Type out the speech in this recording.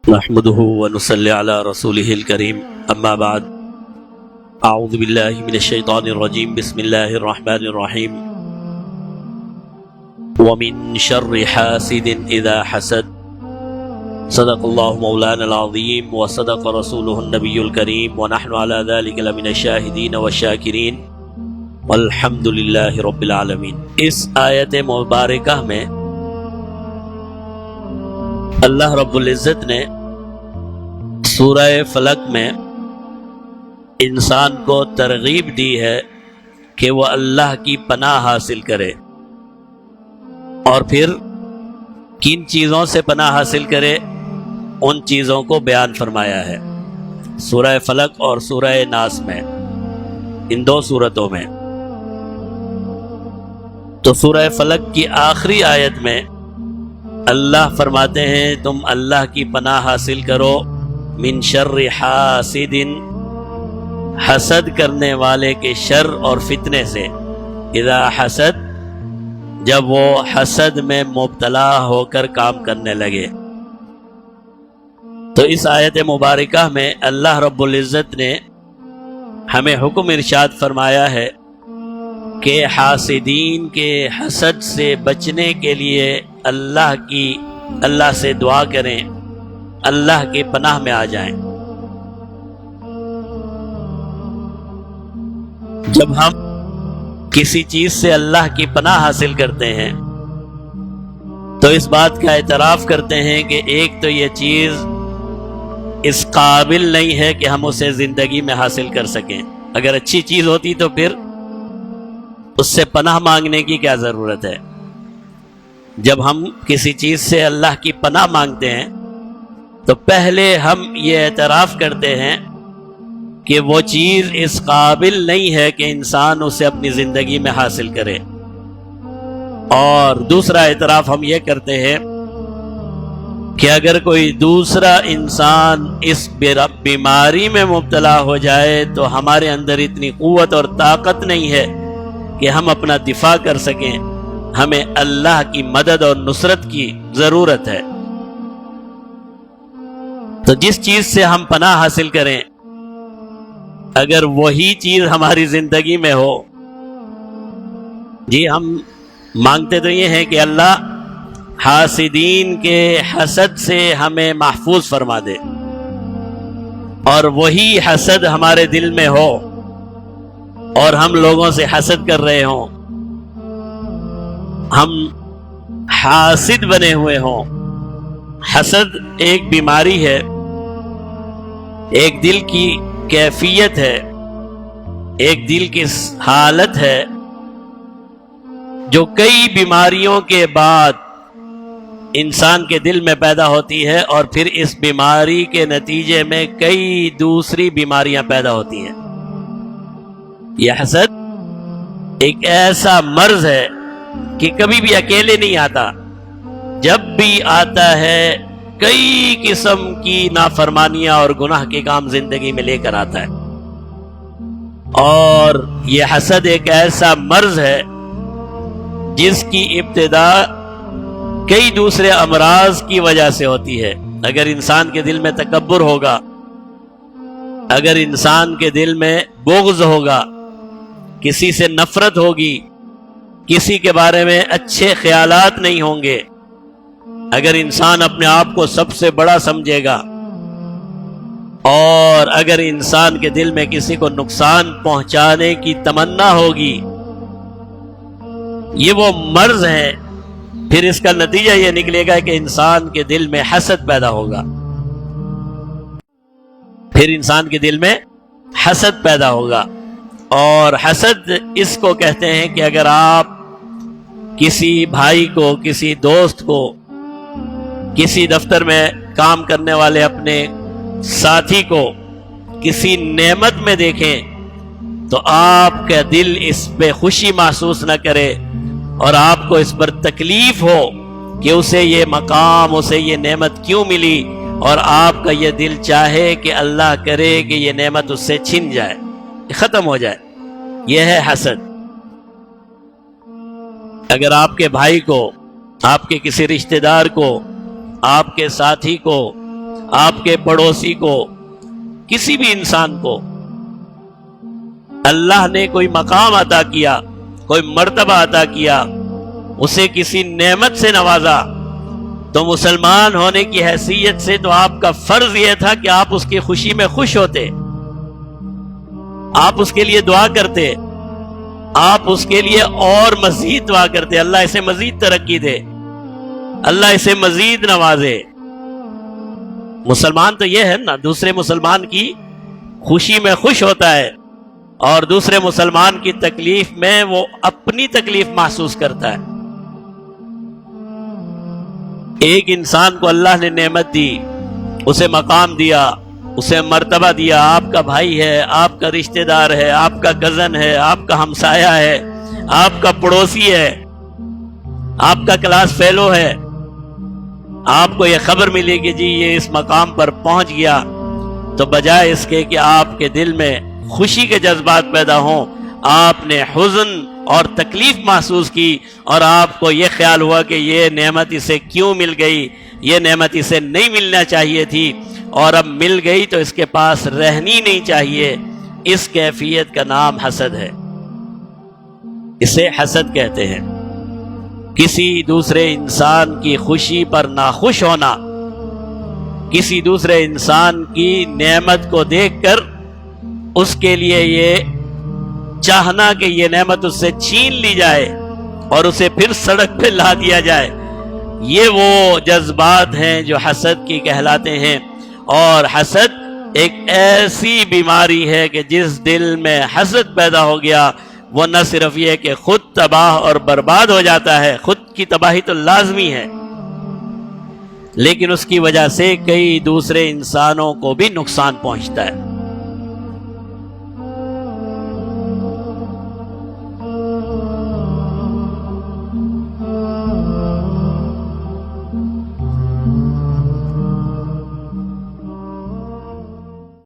نحمده ونصلي على رسوله الكريم اما بعد اعوذ بالله من الشيطان الرجيم بسم الله الرحمن الرحيم ومن شر حاسد اذا حسد صدق الله مولانا العظيم وصدق رسوله النبي الكريم ونحن على ذلك لمن الشاهدين والشاكرين والحمد لله رب العالمين۔ اس آیت مبارکہ میں اللہ رب العزت نے سورہ فلق میں انسان کو ترغیب دی ہے کہ وہ اللہ کی پناہ حاصل کرے، اور پھر کن چیزوں سے پناہ حاصل کرے ان چیزوں کو بیان فرمایا ہے سورہ فلق اور سورہ ناس میں، ان دو سورتوں میں۔ تو سورہ فلق کی آخری آیت میں اللہ فرماتے ہیں تم اللہ کی پناہ حاصل کرو من شر حاسد، حسد کرنے والے کے شر اور فتنے سے، اذا حسد، جب وہ حسد میں مبتلا ہو کر کام کرنے لگے۔ تو اس آیت مبارکہ میں اللہ رب العزت نے ہمیں حکم ارشاد فرمایا ہے کہ حاسدین کے حسد سے بچنے کے لیے اللہ سے دعا کریں، اللہ کی پناہ میں آ جائیں۔ جب ہم کسی چیز سے اللہ کی پناہ حاصل کرتے ہیں تو اس بات کا اعتراف کرتے ہیں کہ ایک تو یہ چیز اس قابل نہیں ہے کہ ہم اسے زندگی میں حاصل کر سکیں، اگر اچھی چیز ہوتی تو پھر اس سے پناہ مانگنے کی کیا ضرورت ہے۔ جب ہم کسی چیز سے اللہ کی پناہ مانگتے ہیں تو پہلے ہم یہ اعتراف کرتے ہیں کہ وہ چیز اس قابل نہیں ہے کہ انسان اسے اپنی زندگی میں حاصل کرے، اور دوسرا اعتراف ہم یہ کرتے ہیں کہ اگر کوئی دوسرا انسان اس بیماری میں مبتلا ہو جائے تو ہمارے اندر اتنی قوت اور طاقت نہیں ہے کہ ہم اپنا دفاع کر سکیں، ہمیں اللہ کی مدد اور نصرت کی ضرورت ہے۔ تو جس چیز سے ہم پناہ حاصل کریں اگر وہی چیز ہماری زندگی میں ہو، جی ہم مانگتے تو یہ ہیں کہ اللہ حاسدین کے حسد سے ہمیں محفوظ فرما دے، اور وہی حسد ہمارے دل میں ہو اور ہم لوگوں سے حسد کر رہے ہوں، ہم حاسد بنے ہوئے ہوں۔ حسد ایک بیماری ہے، ایک دل کی کیفیت ہے، ایک دل کی حالت ہے جو کئی بیماریوں کے بعد انسان کے دل میں پیدا ہوتی ہے، اور پھر اس بیماری کے نتیجے میں کئی دوسری بیماریاں پیدا ہوتی ہیں۔ یہ حسد ایک ایسا مرض ہے کہ کبھی بھی اکیلے نہیں آتا، جب بھی آتا ہے کئی قسم کی نافرمانیاں اور گناہ کے کام زندگی میں لے کر آتا ہے۔ اور یہ حسد ایک ایسا مرض ہے جس کی ابتدا کئی دوسرے امراض کی وجہ سے ہوتی ہے۔ اگر انسان کے دل میں تکبر ہوگا، اگر انسان کے دل میں بغض ہوگا، کسی سے نفرت ہوگی، کسی کے بارے میں اچھے خیالات نہیں ہوں گے، اگر انسان اپنے آپ کو سب سے بڑا سمجھے گا، اور اگر انسان کے دل میں کسی کو نقصان پہنچانے کی تمنا ہوگی، یہ وہ مرض ہے، پھر اس کا نتیجہ یہ نکلے گا کہ انسان کے دل میں حسد پیدا ہوگا، پھر انسان کے دل میں حسد پیدا ہوگا۔ اور حسد اس کو کہتے ہیں کہ اگر آپ کسی بھائی کو، کسی دوست کو، کسی دفتر میں کام کرنے والے اپنے ساتھی کو کسی نعمت میں دیکھیں تو آپ کا دل اس پہ خوشی محسوس نہ کرے، اور آپ کو اس پر تکلیف ہو کہ اسے یہ مقام، اسے یہ نعمت کیوں ملی، اور آپ کا یہ دل چاہے کہ اللہ کرے کہ یہ نعمت اس سے چھن جائے، ختم ہو جائے۔ یہ ہے حسد۔ اگر آپ کے بھائی کو، آپ کے کسی رشتہ دار کو، آپ کے ساتھی کو، آپ کے پڑوسی کو، کسی بھی انسان کو اللہ نے کوئی مقام عطا کیا، کوئی مرتبہ عطا کیا، اسے کسی نعمت سے نوازا، تو مسلمان ہونے کی حیثیت سے تو آپ کا فرض یہ تھا کہ آپ اس کی خوشی میں خوش ہوتے، آپ اس کے لیے دعا کرتے، آپ اس کے لیے اور مزید دعا کرتے، اللہ اسے مزید ترقی دے، اللہ اسے مزید نوازے۔ مسلمان تو یہ ہے نا، دوسرے مسلمان کی خوشی میں خوش ہوتا ہے اور دوسرے مسلمان کی تکلیف میں وہ اپنی تکلیف محسوس کرتا ہے۔ ایک انسان کو اللہ نے نعمت دی، اسے مقام دیا، اسے مرتبہ دیا، آپ کا بھائی ہے، آپ کا رشتہ دار ہے، آپ کا کزن ہے، آپ کا ہمسایہ ہے، آپ کا پڑوسی ہے، آپ کا کلاس فیلو ہے، آپ کو یہ خبر ملے کہ جی یہ اس مقام پر پہنچ گیا، تو بجائے اس کے کہ آپ کے دل میں خوشی کے جذبات پیدا ہوں، آپ نے حزن اور تکلیف محسوس کی، اور آپ کو یہ خیال ہوا کہ یہ نعمت اسے کیوں مل گئی، یہ نعمت اسے نہیں ملنا چاہیے تھی، اور اب مل گئی تو اس کے پاس رہنی نہیں چاہیے۔ اس کیفیت کا نام حسد ہے، اسے حسد کہتے ہیں۔ کسی دوسرے انسان کی خوشی پر ناخوش ہونا، کسی دوسرے انسان کی نعمت کو دیکھ کر اس کے لیے یہ چاہنا کہ یہ نعمت اس سے چھین لی جائے اور اسے پھر سڑک پہ لا دیا جائے، یہ وہ جذبات ہیں جو حسد کی کہلاتے ہیں۔ اور حسد ایک ایسی بیماری ہے کہ جس دل میں حسد پیدا ہو گیا، وہ نہ صرف یہ کہ خود تباہ اور برباد ہو جاتا ہے، خود کی تباہی تو لازمی ہے، لیکن اس کی وجہ سے کئی دوسرے انسانوں کو بھی نقصان پہنچتا ہے۔